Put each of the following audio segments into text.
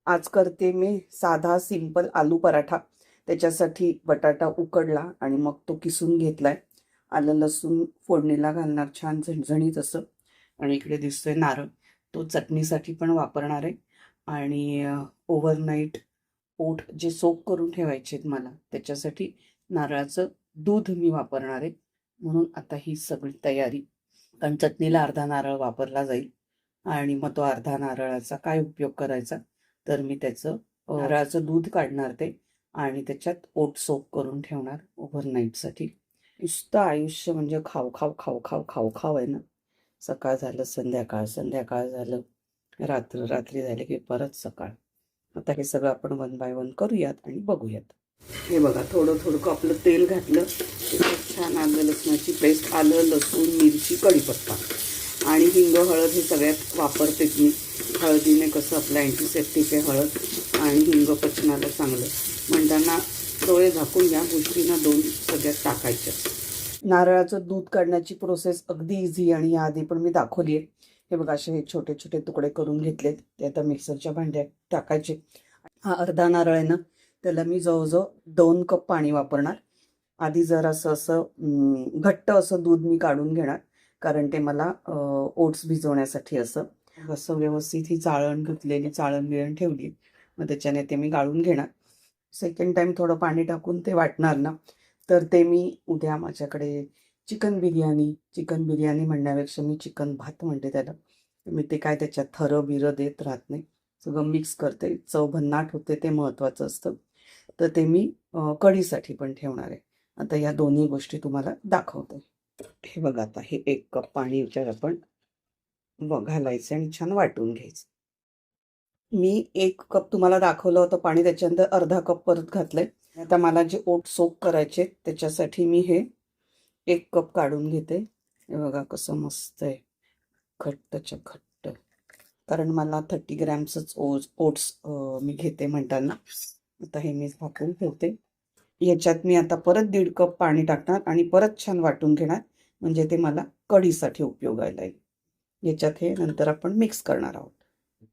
आज करते मी साधा सिंपल आलू पराठा. त्याच्यासाठी बटाटा उकडला आणि मग तो किसून घेतलाय. आलं लसूण फोडणीला घालणार छान झणझणीत असं. आणि इकडे दिसतोय नारळ, तो चटणीसाठी पण वापरणार आहे. आणि ओव्हरनाईट ओट जे सोक करून ठेवायचे आहेत मला, त्याच्यासाठी नारळाचं दूध मी वापरणार आहे. म्हणून आता ही सगळी तयारी, कारण चटणीला अर्धा नारळ वापरला जाईल. आणि मग तो अर्धा नारळाचा काय उपयोग करायचा, तर मी त्याचं नारळाचं दूध काढणार ते आणि त्याच्यात ओट सोक करून ठेवणार ओव्हरनाईटसाठी. नुसतं आयुष्य म्हणजे खाऊ खाऊ खाऊ खाऊ खाऊ खाऊ आहे ना. सकाळ झालं संध्याकाळ, संध्याकाळ झालं रात्र, रात्री झाले की परत सकाळ. आता हे सगळं आपण वन बाय वन करूयात आणि बघूयात. हे बघा, थोडं थोडं आपलं तेल घातलं, छान आलं लसणाची पेस्ट, आलं लसूण मिरची कढीपत्ता आणि हिंग हळद हे सगळ्यात वापरते मी. हळदीने कसं आपलं अँटीसेप्टिक आहे हळद, आणि हिंग पचनाला चांगलं म्हणताना डोळे झाकून या गोष्टींना दोन सगळ्यात टाकायच्या. नारळाचं दूध काढण्याची प्रोसेस अगदी इझी आणि याआधी पण मी दाखवली आहे. हे बघा, असे हे छोटे छोटे तुकडे करून घेतलेत, ते आता मिक्सरच्या भांड्यात टाकायचे. हा अर्धा नारळ आहे ना, त्याला मी जवळजवळ 2 कप पाणी वापरणार. आधी जर असं घट्ट असं दूध मी काढून घेणार, कारण ते मला ओट्स भिजवण्यासाठी असं व्यवस्थित ही चाळण घेतलेली, चाळण बिळण ठेवली. मग त्याच्याने ते मी गाळून घेणार. सेकंड टाइम थोडं पाणी टाकून ते वाटणार ना, तर ते मी उद्या माझ्याकडे चिकन बिर्याणी म्हणण्यापेक्षा मी चिकन भात म्हणते त्याला. मी ते काय त्याच्यात थरं बिरं देत राहत नाही, सगळं मिक्स करते, चव भन्नाट होते, ते महत्त्वाचं असतं. तर ते मी कढीसाठी पण ठेवणार आहे. आता या दोन्ही गोष्टी तुम्हाला दाखवते. हे बघा, आता हे 1 कप पाणी याच्यात आपण घालायचं आणि छान वाटून घ्यायचं. मी 1 कप तुम्हाला दाखवलं होतं पाणी, त्याच्यानंतर अर्धा कप परत घातलंय. आता मला जे ओट सोक करायचे त्याच्यासाठी मी हे 1 कप काढून घेते. हे बघा कसं मस्त आहे, घट्टच्या घट्ट. कारण मला 30 ग्रॅम्सच ओट्स मी घेते म्हणताना. आता हे मी झाकून ठेवते. याच्यात मी आता परत 1.5 कप पाणी टाकणार आणि परत छान वाटून घेणार, म्हणजे ते मला कढीसाठी उपयोगायला येईल. याच्यात हे नंतर आपण मिक्स करणार आहोत.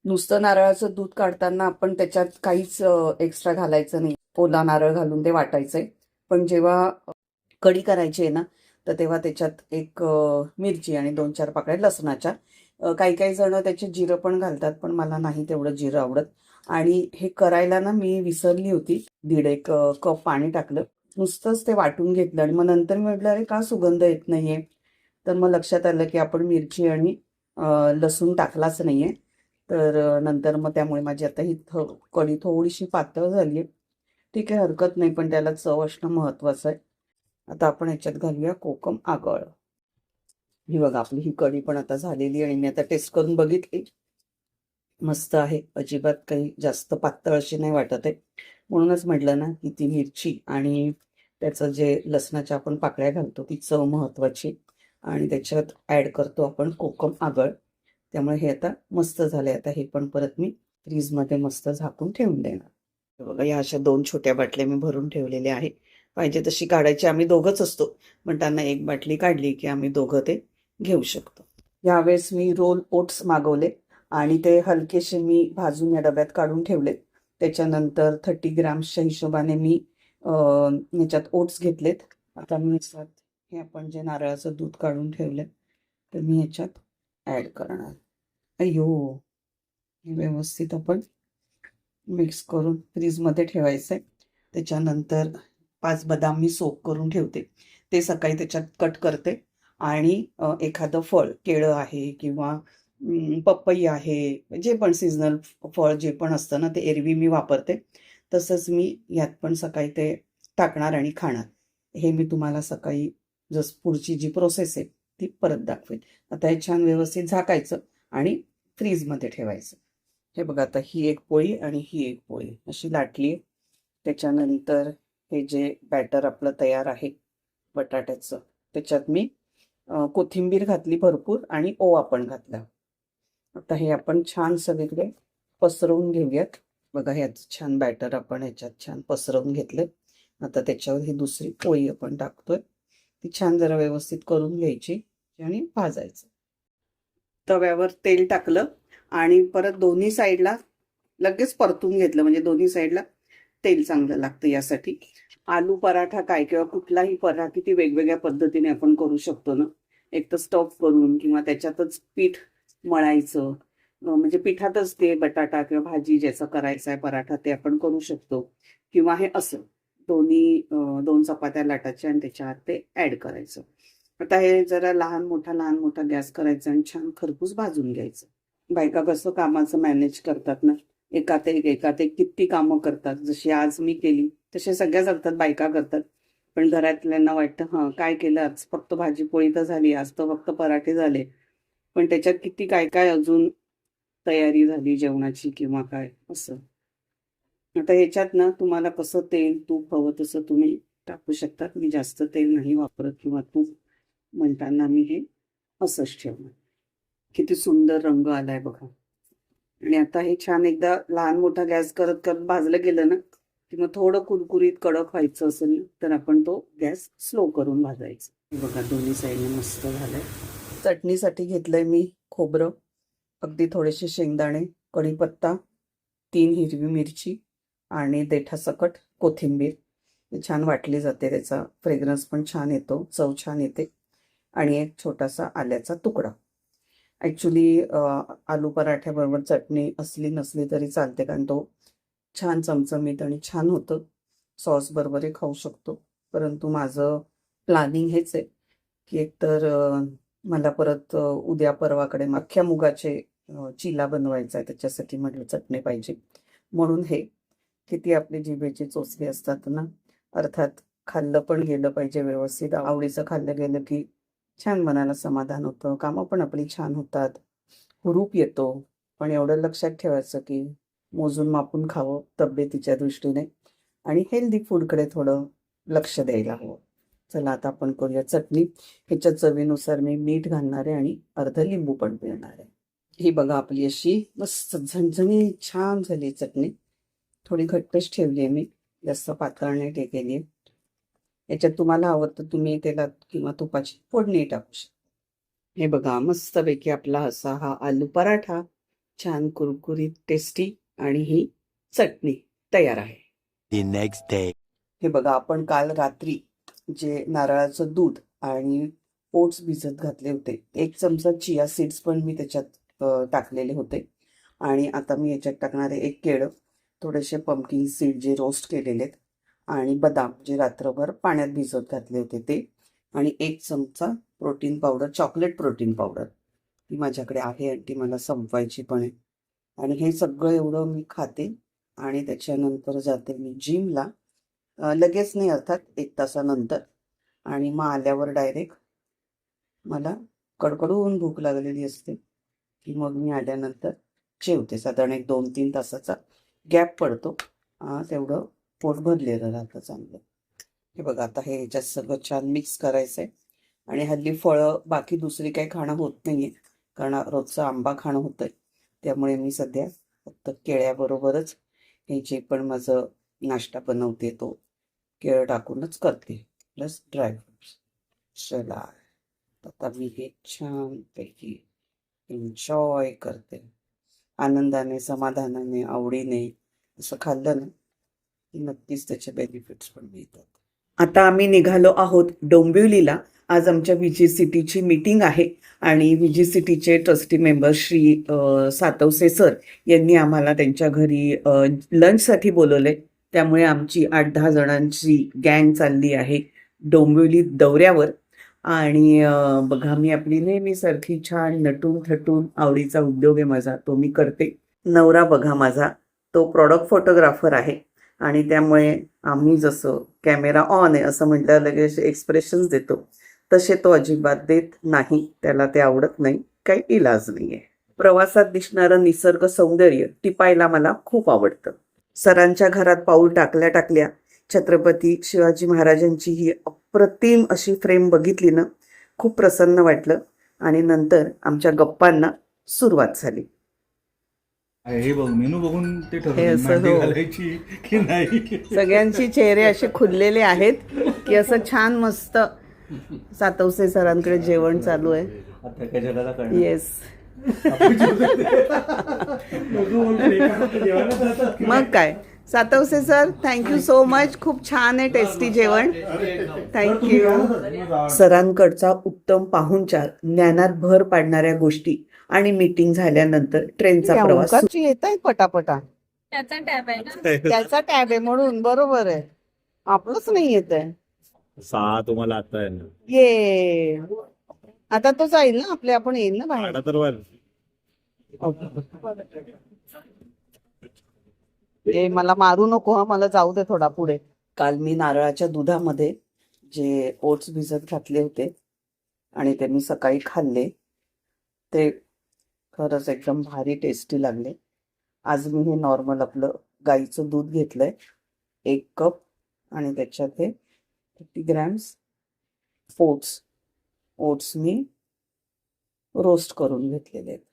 नुसतं नारळाचं दूध काढताना आपण त्याच्यात काहीच एक्स्ट्रा घालायचं नाही. ओला नारळ घालून ते वाटायचंय. पण जेव्हा कढी करायची आहे ना, तर तेव्हा त्याच्यात एक मिरची आणि 2-4 पाकळ्या लसणाच्या. काही काही जण त्याचे जिरं पण घालतात, पण मला नाही तेवढं जिरं आवडत. आणि हे करायला ना मी विसरली होती. 1.5 कप पाणी टाकलं, नुसतंच ते वाटून घेतलं आणि मग नंतर मी म्हटलं अरे का सुगंध येत नाहीये. तर मग लक्षात आलं की आपण मिरची आणि लसूण टाकलाच नाहीये. तर नंतर मग त्यामुळे माझी आता ही कढी थोडीशी पातळ झाली आहे. ठीक आहे, हरकत नाही, पण त्याला चव असणं महत्वाचं आहे. आता आपण याच्यात घालूया कोकम आगळ. ही बघा, आपली ही कढी पण आता झालेली आणि मी आता टेस्ट करून बघितली. मस्त आहे, अजिबात काही जास्त पातळ अशी नाही वाटत आहे. म्हणूनच म्हटलं ना की ती मिरची आणि त्याचं जे लसणाच्या आपण पाकळ्या घालतो ती चव महत्वाची. आणि त्याच्यात ॲड करतो आपण कोकम आगळ, त्यामुळे हे आता मस्त झाले. आता हे पण परत मी फ्रीजमध्ये मस्त झाकून ठेवून देणार. बघा, या अशा 2 छोट्या बाटल्या मी भरून ठेवलेल्या आहे. पाहिजे तशी काढायची, आम्ही दोघंच असतो, पण त्यांना 1 बाटली काढली की आम्ही दोघं ते घेऊ शकतो. यावेळेस मी रोल ओट्स मागवले आणि ते हलकेसे मी भाजून या डब्यात काढून ठेवले. त्याच्यानंतर 30 ग्रॅम्सच्या हिशोबाने मी याच्यात ओट्स घेतलेत. आता मी हे आपण जे नारळाचं दूध काढून ठेवलं तर मी याच्यात ॲड करणार. अय्यो, हे व्यवस्थित आपण मिक्स करून फ्रीजमध्ये ठेवायचं आहे. त्याच्यानंतर 5 बदाम मी सोक करून ठेवते, ते सकाळी त्याच्यात कट करते. आणि एखादं फळ, केळं आहे किंवा पपई आहे, जे पण सीझनल फळ जे पण असतं ना, ते एरवी मी वापरते. तसंच मी यात पण सकाळी ते टाकणार आणि खाणार. हे मी तुम्हाला सकाळी पुढची जी प्रोसेस आहे ती परत दाखवेन. आता हे छान व्यवस्थित झाकायचं आणि फ्रीजमध्ये ठेवायचं. हे बघा, आता ही एक पोळी आणि ही एक पोळी अशी लाटली. त्याच्यानंतर हे जे बॅटर आपलं तयार आहे बटाट्याचं, त्याच्यात मी कोथिंबीर घातली भरपूर आणि ओवा पण घातला. आता हे आपण छान सगळीकडे पसरवून घेऊयात. बघा, ह्याचं छान बॅटर आपण ह्याच्यात छान पसरवून घेतलं. आता त्याच्यावर ही दुसरी पोळी आपण टाकतोय, ती छान जरा व्यवस्थित करून घ्यायची आणि भाजायचं. तव्यावर तेल टाकलं आणि परत दोन्ही साईडला लगेच परतून घेतलं, म्हणजे दोन्ही साईडला तेल चांगलं लागतं यासाठी. आलू पराठा काय किंवा कुठलाही पराठा किती वेगवेगळ्या पद्धतीने आपण करू शकतो ना. एक तर स्टफ करून किंवा त्याच्यातच पीठ मळायचं, म्हणजे पिठातच ते बटाटा किंवा भाजी ज्याचं करायचं आहे पराठा ते आपण करू शकतो. किंवा हे असं दोन्ही 2 चपात्या लाटायच्या आणि त्याच्यात ते ऍड करायचं. आता हे जरा लहान मोठा गॅस करायचा आणि छान खरपूस भाजून घ्यायचं. बायका कसं कामाचं मॅनेज करतात ना, एकात एक किती कामं करतात. जशी आज मी केली तसे सगळ्याच असतात, बायका करतात. पण घरातल्यांना वाटतं हां काय केलं आज, फक्त भाजी पोळी तर झाली, आज तर फक्त पराठे झाले. पण त्याच्यात किती काय काय अजून तयारी झाली जेवणाची किंवा काय असं. आता ह्याच्यात ना तुम्हाला कसं तेल तूप हवं तसं तुम्ही टाकू शकतात. मी जास्त तेल नाही वापरत किंवा तूप, म्हणताना मी हे असंच ठेवणार. किती सुंदर रंग आलाय बघा. आणि आता हे छान एकदा लहान मोठा गॅस करत करत भाजलं गेलं ना, की मग थोडं कुरकुरीत कडक व्हायचं असेल ना, तर आपण तो गॅस स्लो करून भाजायचा. हे बघा दोन्ही साईडने मस्त झालंय. चटणीसाठी घेतलंय मी खोबरं, अगदी थोडेसे शेंगदाणे, कढीपत्ता, 3 हिरवी मिरची आणि देठासकट कोथिंबीर. ते छान वाटली जाते, त्याचा फ्रेग्रन्स पण छान येतो, चव छान येते. आणि एक छोटासा आल्याचा तुकडा. ॲक्च्युली आलू पराठ्याबरोबर चटणी असली नसली तरी चालते, कारण तो छान चमचमीत आणि छान होतं. सॉसबरोबरही खाऊ शकतो. परंतु माझं प्लॅनिंग हेच आहे की एकतर मला परत उद्या परवाकडे अख्ख्या मुगाचे चिला बनवायचा आहे, त्याच्यासाठी म्हटलं चटणी पाहिजे. म्हणून हे किती आपली जिभेची चोचली असतात ना, अर्थात खाल्लं पण गेलं पाहिजे व्यवस्थित. आवडीचं खाल्लं गेलं की छान मनाला समाधान होतं, कामं पण आपली छान होतात, हुरूप येतो. पण एवढं लक्षात ठेवायचं की मोजून मापून खावं तब्येतीच्या दृष्टीने आणि हेल्दी फूडकडे थोडं लक्ष द्यायला हवं. चला आता आपण करूया चटणी. ह्याच्या चवीनुसार मी मीठ घालणार आहे आणि अर्ध लिंबू पण पिळणार आहे. ही बघा आपली अशी मस्त झणझणी छान झाली चटणी. थोडी घट्टच ठेवली आहे मी, जास्त पातळ नाही केली आहे. याच्यात तुम्हाला हवं तर तुम्ही तेलात किंवा तुपाची फोडणी टाकू शकता. हे बघा मस्तपैकी आपला असा हा आलू पराठा छान कुरकुरीत टेस्टी आणि ही चटणी तयार आहे. The next day. हे बघा आपण काल रात्री जे नारळाचं दूध आणि ओट्स भिजत घातले होते, 1 चमचा चिया सीड्स पण मी त्याच्यात टाकलेले होते. आणि आता मी याच्यात टाकणार आहे 1 केळं, थोडेसे पंपकिन सीड जे रोस्ट केलेले आहेत, आणि बदाम जे रात्रभर पाण्यात भिजत घातले होते ते, आणि 1 चमचा protein powder, chocolate protein powder. ती माझ्याकडे आहे आणि ती मला संपवायची पण आहे. आणि हे सगळं एवढं मी खाते आणि त्याच्यानंतर जाते मी जिमला. लगेच नाही, अर्थात 1 तासानंतर. आणि मग आल्यावर डायरेक्ट मला कडकडून भूक लागलेली असते की मग मी आल्यानंतर जेवते. साधारण एक 2-3 तासाचा गॅप पडतो, तेवढं पोट भरलेलं राहतं चांगलं. हे बघा आता हे ह्याच्यात सगळं छान मिक्स करायचं आहे. आणि हल्ली फळं बाकी दुसरी काही खाणं होत नाही आहे, कारण रोजचा आंबा खाणं होतं आहे. त्यामुळे मी सध्या फक्त केळ्याबरोबरच हे जे पण माझं नाश्ता बनवते तो केळं टाकूनच करते, प्लस ड्रायफ्रुट्स. चला आता मी हे छानपैकी एन्जॉय करते, आनंदाने, समाधानाने, आवडीने. असं खाल्लं ना की नक्कीच त्याचे बेनिफिट्स पण मिळतात. आता आम्ही निघालो आहोत डोंबिवलीला. आज आमच्या VGCTची मीटिंग आहे आणि VGCTचे ट्रस्टी मेंबर श्री सातवसे सर यांनी आम्हाला त्यांच्या घरी लंचसाठी बोलवले. त्यामुळे आमची 8-10 जणांची गँग चालली आहे डोंबिवली दौऱ्यावर. आणि बघा मी आपली नेहमीसारखी छान नटून थटून, आवडीचा उद्योग आहे माझा तो मी करते. नवरा बघा माझा तो प्रॉडक्ट फोटोग्राफर आहे आणि त्यामुळे आम्ही जसं कॅमेरा ऑन आहे असं म्हटलं लगेच एक्सप्रेशन्स देतो, तसे तो अजिबात देत नाही. त्याला ते आवडत नाही, काही इलाज नाही आहे. प्रवासात दिसणारं निसर्ग सौंदर्य टिपायला मला खूप आवडतं. सरांच्या घरात पाऊल टाकल्या टाकल्या छत्रपती शिवाजी महाराजांची ही अप्रतिम अशी फ्रेम बघितली ना, खूप प्रसन्न वाटलं. आणि नंतर आमच्या गप्पांना सुरुवात झाली. हे बघ मेनू बघून ते हे ठरवलं असं मांडी हो. घालायची की नाही. सगळ्यांची चेहरे असे खुललेले आहेत की असं छान मस्त सातवसे सरांकडे जेवण चालू आहे. आता काय जगाला कळणार. येस, मग काय, सातवसे सर, थँक्यू सो मच. खूप छान आहे, टेस्टी जेवण. थँक्यू. सरांकडचा उत्तम पाहुणचार, ज्ञानात भर पाडणाऱ्या गोष्टी आणि मीटिंग झाल्यानंतर ट्रेनचा प्रवास येत आहे पटापटा. त्याचा टॅब आहे ना. त्याचा टॅब आहे म्हणून बरोबर आहे, आपलंच नाही येत आहे. 6 तुम्हाला आता आहे. ये आता तो जाईल ना आपले, आपण येईल ना बाहेर. आडा तर वर. ए मला मारू नको हा, मला जाऊ दे थोडा पुढे. काल मी नारळाच्या दुधामध्ये जे ओट्स भिजत घातले होते आणि ते मी सकाळी खाल्ले, ते खरंच एकदम भारी टेस्टी लागले. आज मी हे नॉर्मल आपलं गाईचं दूध घेतलंय 1 कप आणि त्याच्यात हे 50 ग्रॅम्स ओट्स मी रोस्ट करून घेतलेले आहेत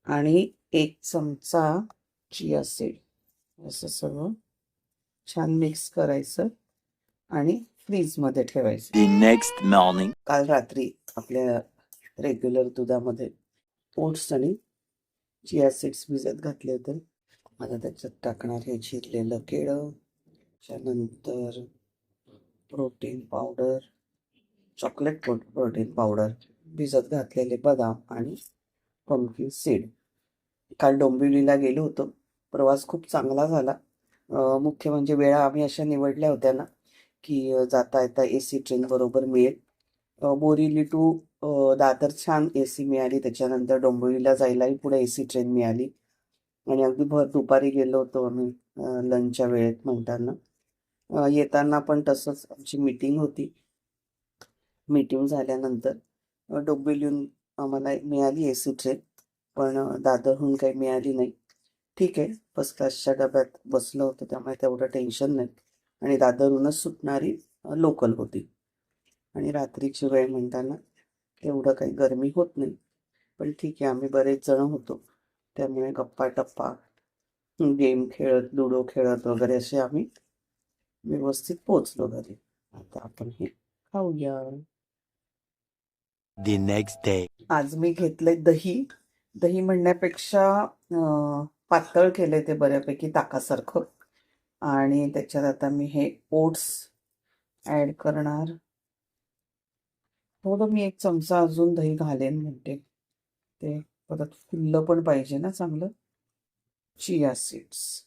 आणि 1 चमचा चिया सीड. असं सगळं छान मिक्स करायचं आणि फ्रीजमध्ये ठेवायचं. The next morning. काल रात्री आपल्या रेग्युलर दुधामध्ये ओट्स आणि चिया सीड्स भिजत घातले होते. आता त्याच्यात टाकणार हे चिरलेलं केळं, त्यानंतर protein powder, chocolate protein powder, भिजत घातलेले बदाम आणि पंपकिन सीड. काल डोंबिवलीला गेलो होतो, प्रवास खूप चांगला झाला. मुख्य म्हणजे वेळा आम्ही अशा निवडल्या होत्या ना की जाता येता AC ट्रेन बरोबर मिळेल. बोरिवली टू दादर छान AC मिळाली, त्याच्यानंतर डोंबिवलीला जायलाही पुढे AC ट्रेन मिळाली आणि अगदी भर दुपारी गेलो होतो आम्ही लंचच्या वेळेत म्हणताना. येताना पण तसंच आमची मीटिंग होती. मीटिंग झाल्यानंतर डोंबिवलीहून आम्हाला मिळाली AC ट्रेन, पण दादरहून काही मिळाली नाही. ठीक आहे, फर्स्ट क्लासच्या डब्यात बसलो होतो त्यामुळे तेवढं टेन्शन नाही आणि दादरहूनच सुटणारी लोकल होती आणि रात्रीची वेळ म्हणताना तेवढं काही गरमी होत नाही. पण ठीक आहे, आम्ही बरेच जण होतो त्यामुळे गप्पा टप्पा, गेम खेळत, लुडो खेळत वगैरे असे आम्ही व्यवस्थित पोचलो घरी. आता आपण हे खाऊया. The next day. आज मी घेतलंय दही. दही म्हणण्यापेक्षा पातळ केलंय ते बऱ्यापैकी ताकासारखं आणि त्याच्यात आता मी हे ओट्स ऍड करणार. थोडं मी 1 चमचा अजून दही घालेन म्हणते, ते परत फुललं पण पाहिजे ना चांगलं. चिया सीड्स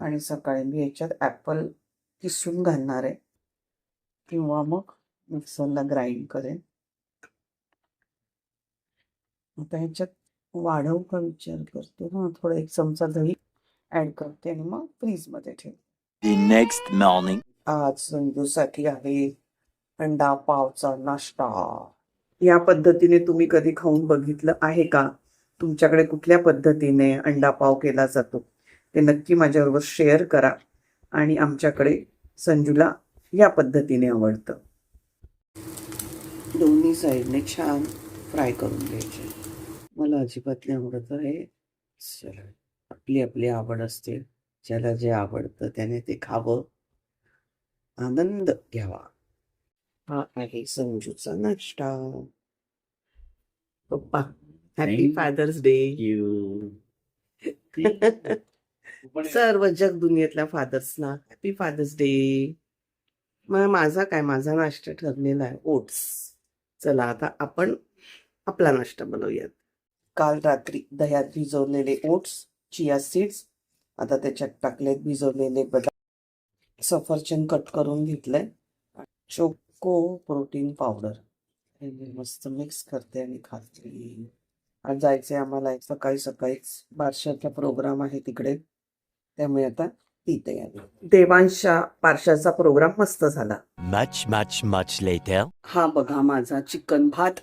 आणि सकाळी मी ह्याच्यात ॲपल किसून घालणार आहे किंवा मग मिक्सरला ग्राइंड करेन. आता ह्याच्यात वाढवू का विचार करते. हां, थोडं 1 चमचा दही ॲड करते आणि मग फ्रीजमध्ये ठेवते. The next morning. आज संजूसाठी आहे अंडा पावचा नाश्ता. या पद्धतीने तुम्ही कधी खाऊन बघितलं आहे का? तुमच्याकडे कुठल्या पद्धतीने अंडा पाव केला जातो ते नक्की माझ्याबरोबर शेअर करा. आणि आमच्याकडे संजूला या पद्धतीने आवडतं. दोन्ही साईडने छान फ्राय करून घ्यायचे. मला अजिबात नाही आवडत आहे. चला, आपली आपली आवड असते, ज्याला जे आवडतं त्याने ते खावं, आनंद घ्यावा. हा आहे संजूचा नाश्ता. पप्पा, happy Thank father's day. you. सर्व जग दुनियेतल्या फादर्सना हॅपी फादर्स डे. मग माझा नाश्ता ठरलेला आहे ओट्स. चला आता आपण आपला नाश्ता बनवूयात. काल रात्री दह्यात भिजवलेले ओट्स, चिया सीड्स, आता त्याच्यात टाकलेत भिजवलेले बदाम, सफरचंद कट करून घेतलंय, चोको प्रोटीन पावडर, मस्त मिक्स करते आणि खाते. आज जायचंय आम्हाला सकाळी सकाळीच, बारशाचा प्रोग्राम आहे तिकडे, त्यामुळे आता ती तयारी. देवांशच्या पारशाचा प्रोग्राम मस्त झाला. Much later. हा बघा माझा चिकन भात.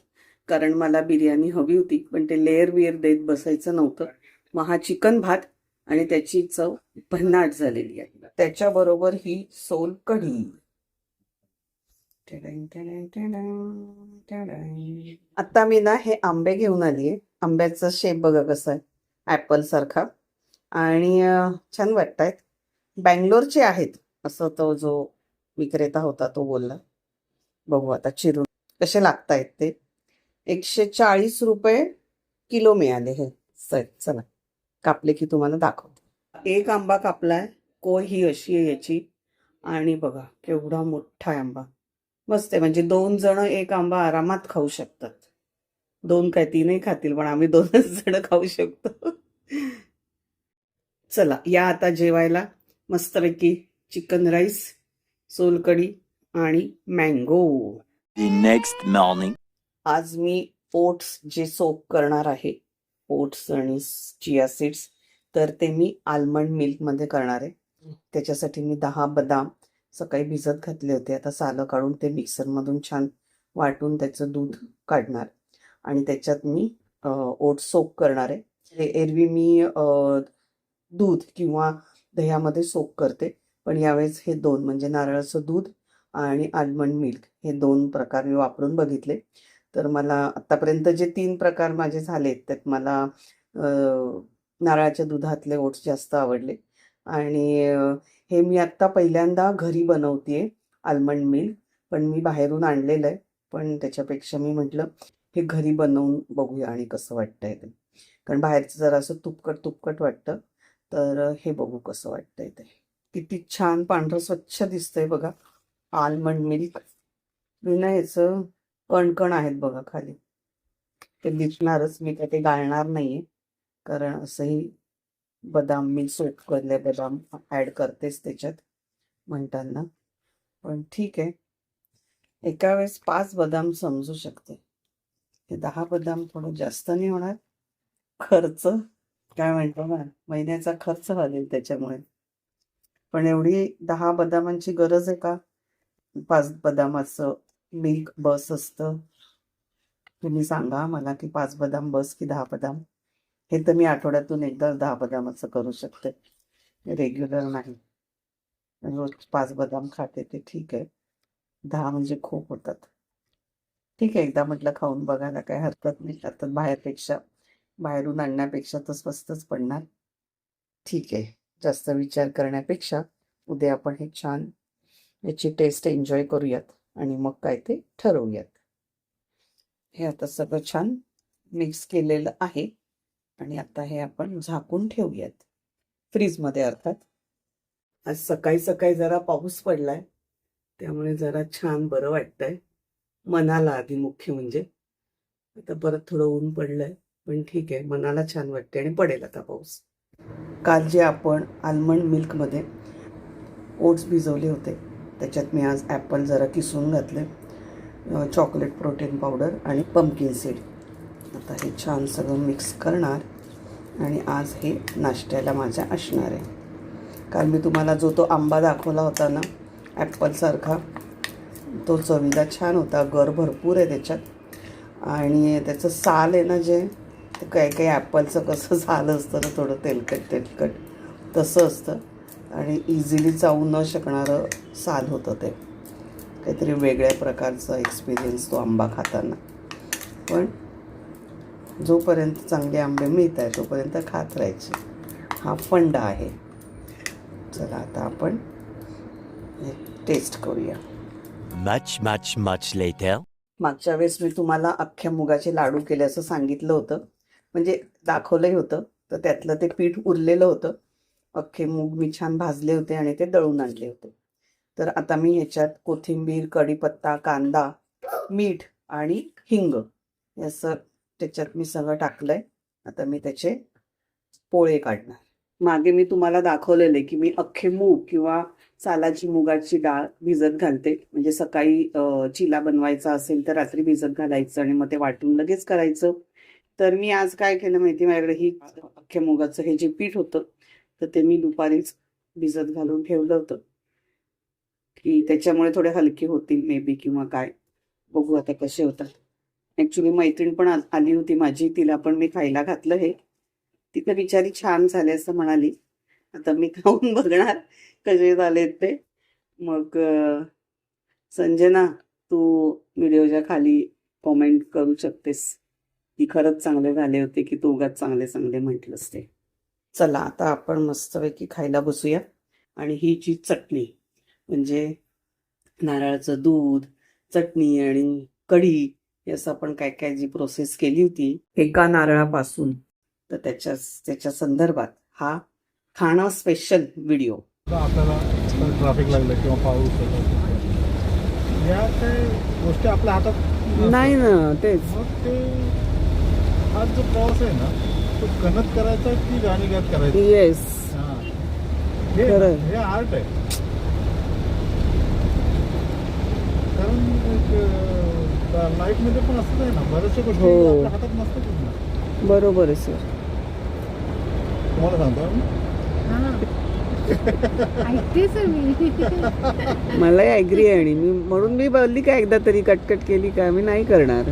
कारण मला बिर्याणी हवी होती पण ते लेअर वेअर देत बसायचं नव्हतं. मग हा चिकन भात आणि त्याची चव भन्नाट झालेली आहे. त्याच्याबरोबर ही सोल कढी. आता मी ना हे आंबे घेऊन आलीये. आंब्याचा शेप बघा कसा आहे, ऍपल सारखा, आणि छान वाटतायत. बँगलोरचे आहेत असं तो जो विक्रेता होता तो बोलला. बघू आता चिरून कसे लागतायत ते. 140 रुपये किलो मिळाले हे. चला कापले की तुम्हाला दाखवते. एक आंबा कापलाय, कोय ही अशी आहे याची. आणि बघा केवढा मोठा आहे आंबा. मस्त आहे, म्हणजे 2 जण एक आंबा आरामात खाऊ शकतात. 2 काय 3ही खातील, पण आम्ही 2च जण खाऊ शकतो. चला या आता जेवायला. मस्तपैकी चिकन राईस, सोलकढी आणि मँगो. The next morning. आज मी ओट्स जे सोक करणार आहे, ओट्स आणि चिया सीड्स, तर ते मी आल्मंड मिल्कमध्ये करणार आहे. त्याच्यासाठी मी 10 बदाम सकाळी भिजत घातले होते. आता सालं काढून ते मिक्सरमधून छान वाटून त्याचं दूध काढणार आणि त्याच्यात मी ओट्स सोक करणार आहे. एरवी मी दूध किंवा दह्यामध्ये सोक करते, पण यावेळेस हे 2 म्हणजे नारळाचं दूध आणि आल्मंड मिल्क हे 2 प्रकार मी वापरून बघितले. तर मला आतापर्यंत जे 3 प्रकार माझे झालेत त्यात मला नारळाच्या दुधातले ओट्स जास्त आवडले. आणि हे मी आत्ता पहिल्यांदा घरी बनवतेय आल्मंड मिल्क, पण मी बाहेरून आणलेलं आहे. पण त्याच्यापेक्षा मी म्हटलं हे घरी बनवून बघूया आणि कसं वाटतंय ते, कारण बाहेरचं जरा असं तुपकट वाटतं. तर हे बघू कसं वाटतंय ते. किती छान पांढरं स्वच्छ दिसतंय बघा आल्मंड मिल्क. बिना ह्याचं कणकण आहेत बघा खाली, ते दिसणारच. मी काय ते गाळणार नाहीये, कारण असंही बदाम मी सोक केले बदाम ऍड करतेच त्याच्यात म्हणताना. पण ठीक आहे, एका वेळेस 5 बदाम समजू शकते. हे 10 बदाम थोडं जास्त नाही होणार? खर्च काय म्हणतो ना, महिन्याचा खर्च वाढेल त्याच्यामुळे. पण एवढी 10 बदामांची गरज आहे का? 5 बदामाचं मिल्क बस असतं? तुम्ही सांगा मला की 5 बदाम बस की 10 बदाम? हे तर मी आठवड्यातून एकदा 10 बदामाचं करू शकते, रेग्युलर नाही. रोज 5 बदाम खाते ते ठीक आहे, 10 म्हणजे खूप होतात. ठीक आहे, एकदा म्हटलं खाऊन बघायला काय हरकत नाही. आता बाहेरून आणण्यापेक्षा तर स्वस्तच पडणार. ठीक आहे, जास्त विचार करण्यापेक्षा उद्या आपण हे छान याची टेस्ट एन्जॉय करूयात आणि मग काय ते ठरवूयात. हे आता सगळं छान मिक्स केलेलं आहे आणि आता हे आपण झाकून ठेवूयात फ्रीजमध्ये अर्थात. आज सकाळी सकाळी जरा पाऊस पडलाय, त्यामुळे जरा छान बरं वाटतंय मनाला. आधी मुख्य म्हणजे आता परत थोडं ऊन पडलंय, पण ठीक आहे, मनाला छान वाटते आणि पडेल आता पाऊस. काल जे आपण आल्मंड मिल्कमध्ये ओट्स भिजवले होते त्याच्यात मी आज ॲपल जरा किसून घातले, चॉकलेट प्रोटीन पावडर आणि पंपकिन सीड. आता हे छान सगळं मिक्स करणार आणि आज हे नाश्त्याला माझ्या असणार आहे. काल मी तुम्हाला जो तो आंबा दाखवला होता ना ॲपलसारखा, तो चवीला छान होता, गर भरपूर आहे त्याच्यात. आणि त्याचं साल आहे ना जे, ते काही ॲपलचं कसं साल असतं ना थोडं तेलकट तसं असतं आणि इझिली चावू न शकणारं साल होतं ते. काहीतरी वेगळ्या प्रकारचा एक्सपिरियन्स तो आंबा खाताना. पण जोपर्यंत चांगले आंबे मिळत आहे तोपर्यंत खात राहायचे, हा फंडा आहे. चला आता आपण टेस्ट करूया. Much later. मागच्या वेळेस मी तुम्हाला अख्ख्या मुगाचे लाडू केले असं सांगितलं होतं, म्हणजे दाखवलंही होतं. तर त्यातलं ते पीठ उरलेलं होतं. अख्खे मूग मी छान भाजले होते आणि ते दळून आणले होते. तर आता मी ह्याच्यात कोथिंबीर, कढीपत्ता, कांदा, मीठ आणि हिंग असं त्याच्यात मी सगळं टाकलंय. आता मी त्याचे पोळे काढणार. मागे मी तुम्हाला दाखवलेले की मी अख्खे मूग किंवा सालाची मुगाची डाळ भिजत घालते, म्हणजे सकाळी चिला बनवायचा असेल तर रात्री भिजत घालायचं आणि मग ते वाटून लगेच करायचं. तर मी आज काय केलं माहिती, माझ्याकडे ही अख्ख्या मुगाचं हे जे पीठ होतं तर ते मी दुपारीच भिजत घालून ठेवलं होतं की त्याच्यामुळे थोडे हलके होतील मे बी किंवा काय, बघू आता कसे होतात. ॲक्च्युली मैत्रीण पण आली होती माझी, तिला पण मी खायला घातलं हे. ती तर बिचारी छान झाले असं म्हणाली. आता मी खाऊन बघणार कसे झालेत ते. मग संजना, तू व्हिडिओच्या खाली कॉमेंट करू शकतेस की खरंच चांगले झाले होते की तू उगाच चांगले म्हटलंस ते. चला आता आपण मस्तपैकी खायला बसूया. आणि ही जी चटणी म्हणजे नारळाचं दूध, चटणी आणि कढी हे असं आपण काय काय जी प्रोसेस केली होती एका नारळापासून, तर त्याच्या संदर्भात हा खाणं स्पेशल व्हिडिओ. आपल्याला ट्रॅफिक लागलं किंवा पाऊस आला, या काही गोष्टी आपल्या हातात नसतात. नाही ना, तेच. मग ते हा जो प्रवास आहे ना, तो कनत करायचा की गाणीगात करायचा. येस, हा. खरं. हे आर्ट आहे. कारण लाईफमध्ये पण असं आहे ना, बऱ्याचशा गोष्टी हो. आपल्या हातात नसतातच ना. बरोबर आहे सर. तुम्हाला सांगतो आम्ही. ऐकते सर मी. मलाही ॲग्री आहे आणि म्हणून मी बोलली का एकदा तरी कटकट केली का मी नाही करणार.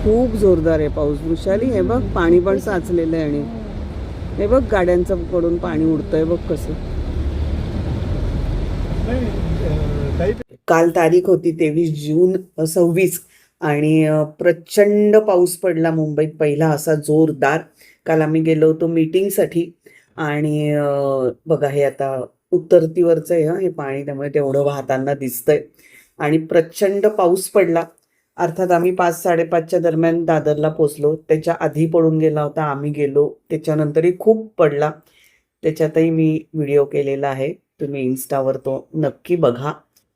खूप जोरदार आहे पाऊस वृषाली. हे बघ पाणी पण साचलेलं आहे आणि हे बघ गाड्यांचं कडून पाणी उडतंय बघ कसं. काही काल तारीख होती 23 जून 26 आणि प्रचंड पाऊस पडला मुंबईत, पहिला असा जोरदार. काल आम्ही गेलो होतो मीटिंगसाठी आणि बघा हे आता उत्तरतीवरचं आहे हे पाणी, त्यामुळे तेवढं वाहताना दिसतंय आणि प्रचंड पाऊस पडला. अर्थात आम्ही 5-5:30च्या दरम्यान दादरला पोचलो. त्याच्या आधी पडून गेला होता, आम्ही गेलो त्याच्यानंतरही खूप पडला. त्याच्यातही मी व्हिडिओ केलेला आहे, तुम्ही इन्स्टावर तो नक्की बघा.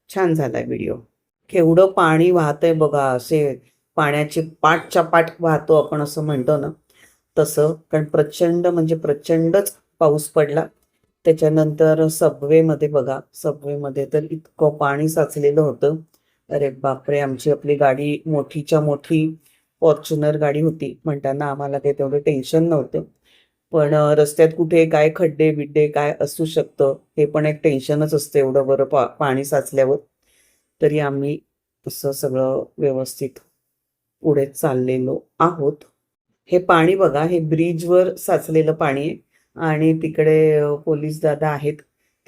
छान झालाय व्हिडिओ. केवढं पाणी वाहतंय बघा, असे पाण्याचे पाठच्या पाठ वाहतो आपण असं म्हणतो ना तसं. कारण प्रचंड म्हणजे प्रचंडच पाऊस पडला. त्याच्यानंतर सबवेमध्ये बघा, सबवेमध्ये तर इतकं पाणी साचलेलं होतं. अरे बापरे, आपली गाडी मोठीच्या मोठी फॉर्च्युनर गाडी होती म्हणताना आम्हाला काही तेवढं टेन्शन नव्हतं. पण रस्त्यात कुठे काय खड्डे बिड्डे काय असू शकतं हे पण एक टेन्शनच असतं एवढं बरं पाणी साचल्यावर. तरी आम्ही असं सगळं व्यवस्थित पुढे चाललेलो आहोत. हे पाणी बघा, हे ब्रिजवर साचलेलं पाणी आहे आणि तिकडे पोलीस दादा आहेत,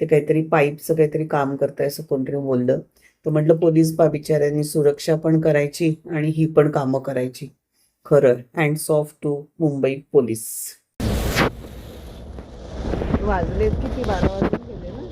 ते काहीतरी पाईपचं काहीतरी काम करताय असं कोणतरी बोललं. तर म्हटलं पोलीस बिचाऱ्यांनी सुरक्षा पण करायची आणि ही पण कामं करायची. खरं, hands off to Mumbai police. वाजलेत किती, 12 वाजून गेले ना.